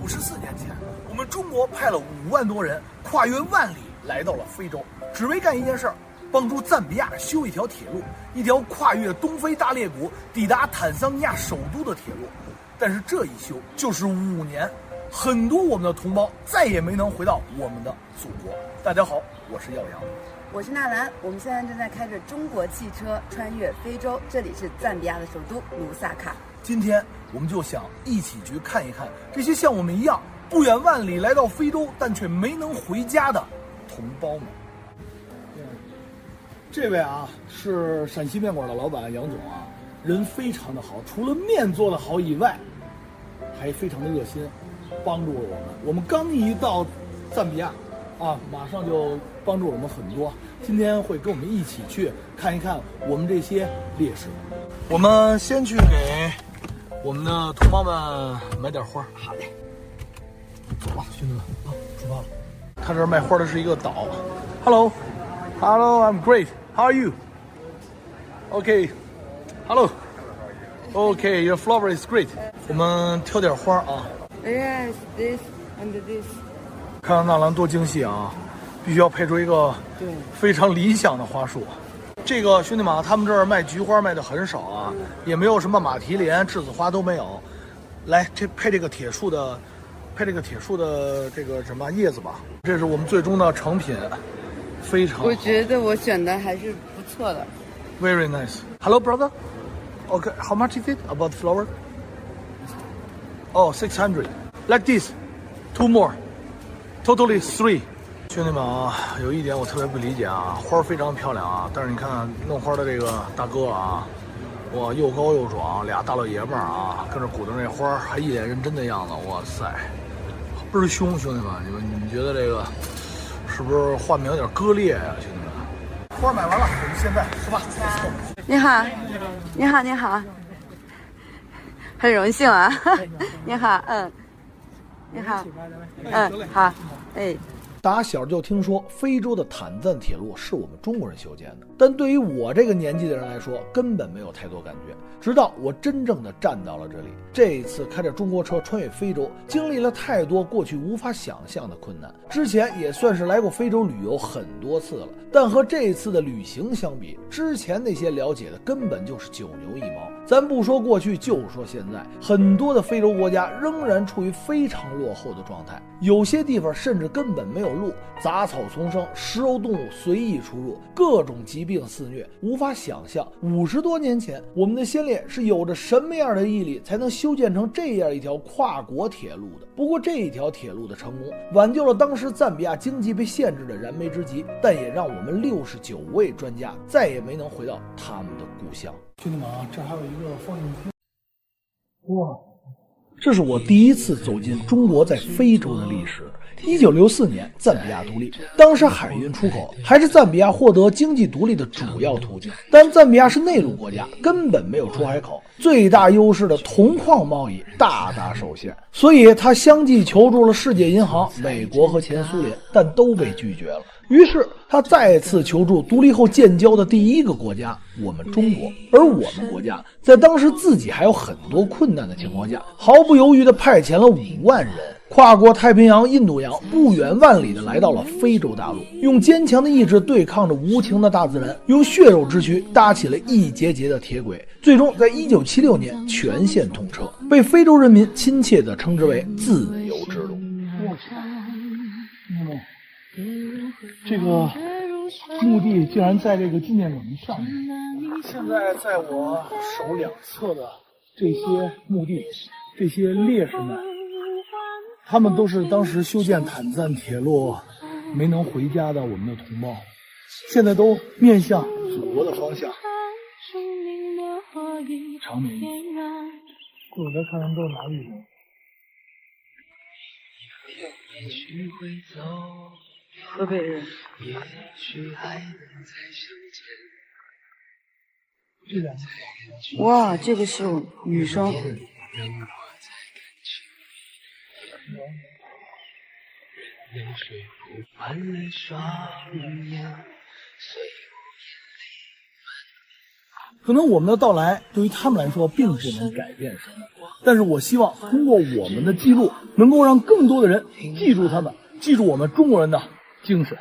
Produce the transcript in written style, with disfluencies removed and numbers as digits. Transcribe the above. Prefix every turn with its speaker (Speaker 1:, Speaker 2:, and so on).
Speaker 1: 54年前，我们中国派了5万多人跨越万里来到了非洲，只为干一件事儿，帮助赞比亚修一条铁路，一条跨越东非大裂谷抵达坦桑尼亚首都的铁路。但是这一修就是5年，很多我们的同胞再也没能回到我们的祖国。大家好，我是耀阳，
Speaker 2: 我是纳兰。我们现在正在开着中国汽车穿越非洲，这里是赞比亚的首都卢萨卡。
Speaker 1: 今天我们就想一起去看一看这些像我们一样不远万里来到非洲但却没能回家的同胞们。这位啊是陕西面馆的老板杨总啊，人非常的好，除了面做的好以外，还非常的热心，帮助了我们。我们刚一到赞比亚啊，马上就帮助了我们很多。今天会跟我们一起去看一看我们这些烈士。我们先去给我们的同胞们买点花。好嘞，走吧，兄弟们啊，出发了。他这儿卖花的是一个岛。Hello, I'm great. How are you? Okay. Hello. Okay, your flower is great. 我们挑点花啊。
Speaker 2: Yes, this and this.
Speaker 1: 看到纳兰多精细啊，必须要配出一个非常理想的花束。这个兄弟们啊，他们这儿卖菊花卖的很少啊，也没有什么马蹄莲、栀子花都没有。来，这配这个铁树的这个什么叶子吧，这是我们最终的成品，非常好。
Speaker 2: 我觉得我选的还是不错的。
Speaker 1: Very nice. Hello, brother. Okay, how much is it about flower? Oh, 600. Like this, 2 more. Totally 3. 兄弟们啊，有一点我特别不理解啊，花非常漂亮啊，但是你看弄花的这个大哥啊，哇，又高又壮，俩大老爷们儿啊，跟着鼓捣这花，还一脸认真的样子，哇塞，倍儿凶！兄弟们，你们觉得这个是不是画面有点割裂呀、兄弟们，花买完了，我们现在出发。
Speaker 2: 你好，你好，你好，很荣幸啊！你好，你好，好，哎。
Speaker 1: 打小就听说非洲的坦赞铁路是我们中国人修建的，但对于我这个年纪的人来说，根本没有太多感觉。直到我真正的站到了这里，这一次开着中国车穿越非洲，经历了太多过去无法想象的困难。之前也算是来过非洲旅游很多次了，但和这次的旅行相比，之前那些了解的根本就是九牛一毛。咱不说过去，就说现在，很多的非洲国家仍然处于非常落后的状态，有些地方甚至根本没有路，杂草丛生，食肉动物随意出入，各种疾病肆虐，无法想象50多年前我们的先烈是有着什么样的毅力才能修建成这样一条跨国铁路的。不过这一条铁路的成功挽救了当时赞比亚经济被限制的燃眉之急，但也让我们69位专家再也没能回到他们的故乡。兄弟们啊，这还有一个放映厅。哇，这是我第一次走进中国在非洲的历史。1964年，赞比亚独立，当时海运出口还是赞比亚获得经济独立的主要途径，但赞比亚是内陆国家，根本没有出海口，最大优势的铜矿贸易大大受限，所以他相继求助了世界银行、美国和前苏联，但都被拒绝了。于是他再次求助独立后建交的第一个国家，我们中国。而我们国家在当时自己还有很多困难的情况下，毫不犹豫地派遣了5万人跨过太平洋、印度洋，不远万里地来到了非洲大陆，用坚强的意志对抗着无情的大自然，用血肉之躯搭起了一节节的铁轨，最终在1976年全线通车，被非洲人民亲切地称之为自由之路。这个墓地竟然在这个纪念馆上面。现在在我手两侧的这些墓地，这些烈士们，他们都是当时修建坦赞铁路没能回家的我们的同胞，现在都面向祖国的方向。长眠。我在看他们都是拿玉的。
Speaker 2: 河北人。哇，这个是女生。
Speaker 1: 可能我们的到来对于他们来说并不能改变什么，但是我希望通过我们的记录，能够让更多的人记住他们，记住我们中国人的精神。